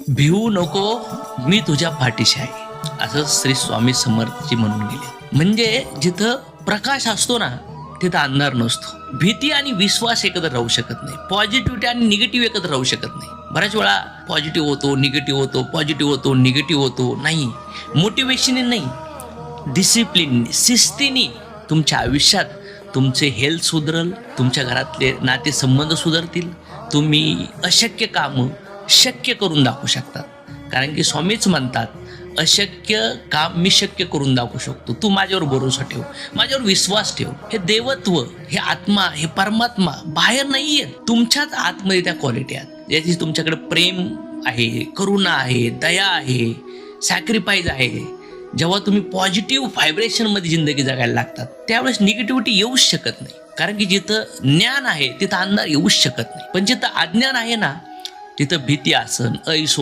भिवू नको, मी तुझ्या पाठीशी आहे, असं श्री स्वामी समर्थजी म्हणून गेले. म्हणजे जिथं प्रकाश असतो ना तिथं अंधार नसतो. भीती आणि विश्वास एकत्र राहू शकत नाही. पॉझिटिव्हिटी आणि निगेटिव्ह एकत्र राहू शकत नाही. बऱ्याच वेळा पॉझिटिव्ह होतो, निगेटिव्ह होतो, पॉझिटिव्ह होतो, निगेटिव्ह होतो. नाही, मोटिवेशनने नाही, डिसिप्लिन, शिस्तीने तुमच्या आयुष्यात तुमचे हेल्थ सुधरल, तुमच्या घरातले नातेसंबंध सुधारतील, तुम्ही अशक्य कामं शक्य करून दाखवू शकतात. कारण की स्वामीच म्हणतात, अशक्य काम मी शक्य करून दाखवू शकतो. तू माझ्यावर भरोसा ठेव, माझ्यावर विश्वास ठेव. हे देवत्व, हे आत्मा, हे परमात्मा बाहेर नाही आहे, तुमच्याच आतमध्ये त्या क्वालिटी आहेत. ज्याची तुमच्याकडे प्रेम आहे, करुणा आहे, दया आहे, सॅक्रिफाईस आहे. जेव्हा तुम्ही पॉझिटिव्ह व्हायब्रेशनमध्ये जिंदगी जगायला लागतात त्यावेळेस निगेटिव्हिटी येऊच शकत नाही. कारण की जिथं ज्ञान आहे तिथं अंधार येऊच शकत नाही. पण जिथं अज्ञान आहे ना तिथं भीती असन, अविश्वास